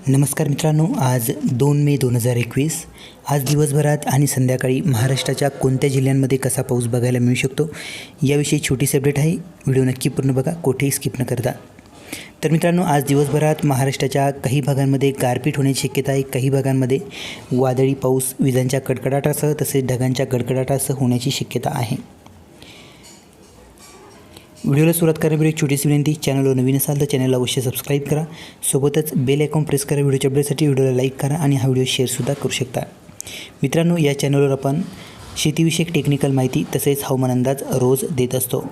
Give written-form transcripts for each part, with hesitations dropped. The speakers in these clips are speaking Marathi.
नमस्कार मित्रांनो, आज 2 मे 2021 आज दिवसभरात आणि संध्याकाळी महाराष्ट्राच्या कोणत्या जिल्ह्यांमध्ये कसा पाऊस बघायला मिळू शकतो याविषयी छोटीशी अपडेट आहे। व्हिडिओ नक्की पूर्ण बघा, कोठेही स्किप न करता। तर मित्रांनो, आज दिवसभरात महाराष्ट्राच्या काही भागांमध्ये गारपीट होण्याची शक्यता आहे। काही भागांमध्ये वादळी पाऊस विजांच्या कडकडाटासह तसेच ढगांच्या कडकडाटासह होण्याची शक्यता आहे। व्हिडिओला सुरुवात करण्यापूर्वी एक छोटीशी विनंती, चॅनलवर नवीन असाल तर चॅनलला अवश्य सबस्क्राईब करा, सोबतच बेल आयकॉन प्रेस करा। व्हिडिओच्या अपडेटसाठी व्हिडिओला लाईक करा आणि हा व्हिडिओ शेअरसुद्धा करू शकता। मित्रांनो, या चॅनलवर आपण शेतीविषयक टेक्निकल माहिती तसेच हवामान अंदाज रोज देत असतो।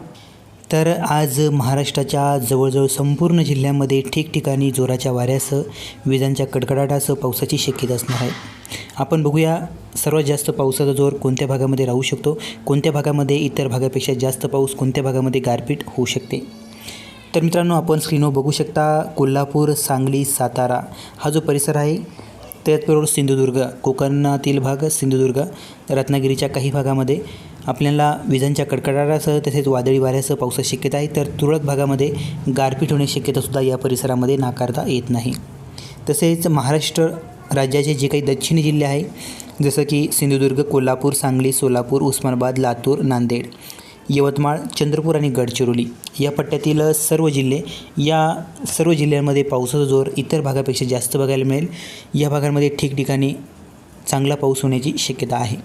तर आज महाराष्ट्राच्या जवळजवळ संपूर्ण जिल्ह्यांमध्ये ठिकठिकाणी जोराच्या वाऱ्यासह विजांच्या कडकडाटासह पावसाची शक्यता असणार आहे। आपण बघूया सर्वात जास्त पावसाचा जोर कोणत्या भागामध्ये राहू शकतो, कोणत्या भागामध्ये इतर भागापेक्षा जास्त पाऊस, कोणत्या भागामध्ये गारपीट होऊ शकते। तर मित्रांनो, आपण स्क्रीनवर बघू शकता कोल्हापूर, सांगली, सातारा हा जो परिसर आहे, त्याचबरोबर सिंधुदुर्ग, कोकणातील भाग सिंधुदुर्ग, रत्नागिरीच्या काही भागामध्ये आपल्याला विजांच्या कडकडाटासह तसेच वादळी वाऱ्यासह पावसाची शक्यता आहे। तर तुरळक भागामध्ये गारपीट होण्याची शक्यतासुद्धा या परिसरामध्ये नाकारता येत नाही। तसेच महाराष्ट्र राज्याचे जे काही दक्षिणी जिल्हे आहे, जसं की सिंधुदुर्ग, कोल्हापूर, सांगली, सोलापूर, उस्मानाबाद, लातूर, नांदेड, यवतमाळ, चंद्रपूर आणि गडचिरोली या पट्ट्यातील सर्व जिल्हे, या सर्व जिल्ह्यांमध्ये पावसाचा जोर इतर भागापेक्षा जास्त बघायला मिळेल। या भागांमध्ये ठिकठिकाणी चांगला पाऊस होण्याची शक्यता आहे।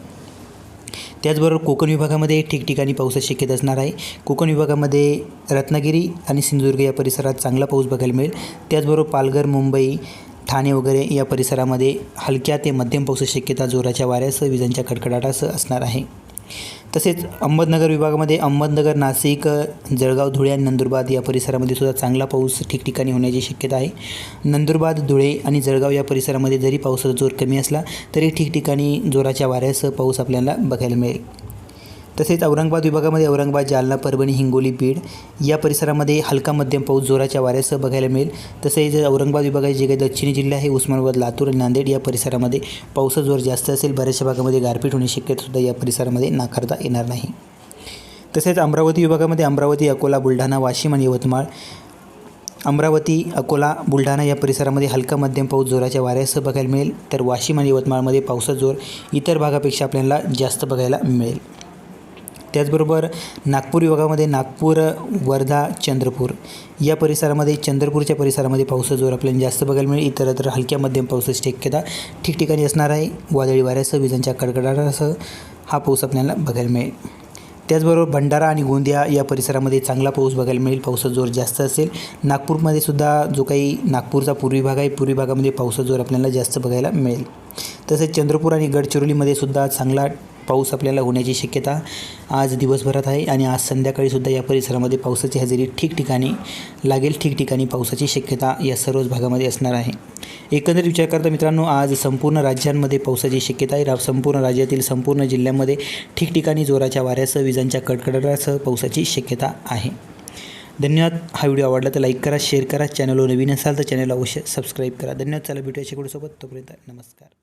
त्याचबरोबर कोकण विभागामध्ये ठिकठिकाणी पावसाची शक्यता असणार आहे। कोकण विभागामध्ये रत्नागिरी आणि सिंधुदुर्ग या परिसरात चांगला पाऊस बघायला मिळेल। त्याचबरोबर पालघर, मुंबई, ठाणे वगैरे या परिसरामध्ये हलक्या ते मध्यम पावसाची शक्यता जोराच्या वाऱ्यासह विजांच्या कडकडाटासह असणार आहे। तसेच अहमदनगर विभागामध्ये अहमदनगर, नाशिक, जळगाव, धुळे आणि नंदुरबार या परिसरामध्ये सुद्धा चांगला पाऊस ठिकठिकाणी होण्याची शक्यता आहे। नंदुरबार, धुळे आणि जळगाव या परिसरामध्ये जरी पावसाचा जोर कमी असला तरी ठिकठिकाणी जोराच्या वाऱ्यासह पाऊस आपल्याला बघायला मिळेल। तसेच औरंगाबाद विभागामध्ये औरंगाबाद, जालना, परभणी, हिंगोली, बीड या परिसरामध्ये हलका मध्यम पाऊस जोराच्या वाऱ्यासह बघायला मिळेल। तसेच औरंगाबाद विभागाचे जे काही दक्षिणी जिल्हे आहे, उस्मानाबाद, लातूर आणि नांदेड या परिसरामध्ये पावसाचा जोर जास्त असेल। बऱ्याचशा भागामध्ये गारपीट होण्याची शक्यतासुद्धा या परिसरामध्ये नाकारता येणार नाही। तसेच अमरावती विभागामध्ये अमरावती, अकोला, बुलढाणा, वाशिम आणि यवतमाळ, अमरावती, अकोला, बुलढाणा या परिसरामध्ये हलका मध्यम पाऊस जोराच्या वाऱ्यासह बघायला मिळेल। तर वाशिम आणि यवतमाळमध्ये पावसाचा जोर इतर भागापेक्षा आपल्याला जास्त बघायला मिळेल। त्याचबरोबर नागपूर विभागामध्ये नागपूर, वर्धा, चंद्रपूर या परिसरामध्ये, चंद्रपूरच्या परिसरामध्ये पावसाचा जोर आपल्याला जास्त बघायला मिळेल। इतरत्र हलक्या मध्यम पावसाची शक्यता ठिकठिकाणी असणार आहे। वादळी वाऱ्यासह विजांच्या कडकडाटासह हा पाऊस आपल्याला बघायला मिळेल। त्याचबरोबर भंडारा आणि गोंदिया या परिसरामध्ये चांगला पाऊस बघायला मिळेल, पावसाचा जोर जास्त असेल। नागपूरमध्ये सुद्धा जो काही नागपूरचा पूर्वी भाग आहे, पूर्वी भागामध्ये पावसाचा जोर आपल्याला जास्त बघायला मिळेल। तसेच चंद्रपूर आणि गडचिरोलीमध्ये सुद्धा चांगला पाऊस आपल्याला होण्याची शक्यता आज दिवसभरात आहे आणि आज संध्याकाळीसुद्धा या परिसरामध्ये पावसाची हजेरी ठिकठिकाणी लागेल। ठिकठिकाणी पावसाची शक्यता या सर्वच भागामध्ये असणार आहे। एकंदरीत विचार करता मित्रांनो, आज संपूर्ण राज्यांमध्ये पावसाची शक्यता आहे। संपूर्ण राज्यातील संपूर्ण जिल्ह्यांमध्ये ठिकठिकाणी जोराच्या वाऱ्यासह विजांच्या कडकडाटासह पावसाची शक्यता आहे। धन्यवाद। हा व्हिडिओ आवडला तर लाईक करा, शेअर करा, चॅनलवर नवीन असाल तर चॅनलला अवश्य सबस्क्राईब करा। धन्यवाद। चला भेटूया शेकडोसोबत, तोपर्यंत नमस्कार।